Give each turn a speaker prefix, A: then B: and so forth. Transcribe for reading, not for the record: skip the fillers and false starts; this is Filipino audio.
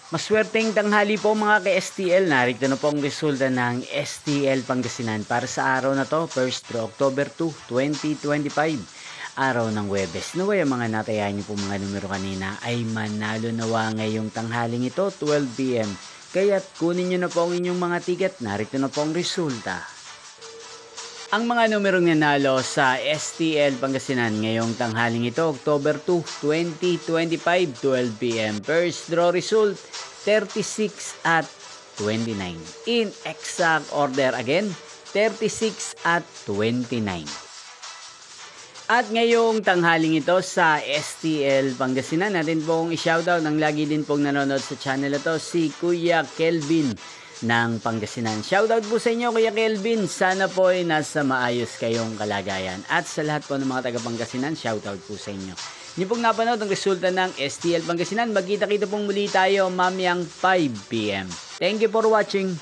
A: Maswerteng tanghali po mga ka-STL. Narito na po ang resulta ng STL Pangasinan para sa araw na to, 1st to October 2, 2025. Araw ng Huwebes. Naway ang mga natayan niyo po mga numero kanina ay manalo nawa ngayong tanghaling ito, 12 PM. Kaya't kunin niyo na po ang inyong mga ticket. Narito na po ang resulta. Ang mga numerong nanalo sa STL Pangasinan ngayong tanghaling ito, October 2, 2025, 12 PM. First draw result, 36 at 29. In exact order again, 36 at 29. At ngayong tanghaling ito sa STL Pangasinan, natin pong i-shoutout ng lagi din pong nanonood sa channel ito, si Kuya Kelvin ng Pangasinan. Shoutout po sa inyo Kuya Kelvin. Sana po ay nasa maayos kayong kalagayan. At sa lahat po ng mga taga Pangasinan, shoutout po sa inyo. Hindi pong napanood ang resulta ng STL Pangasinan. Magkita-kita pong muli tayo mamayang 5 PM. Thank you for watching.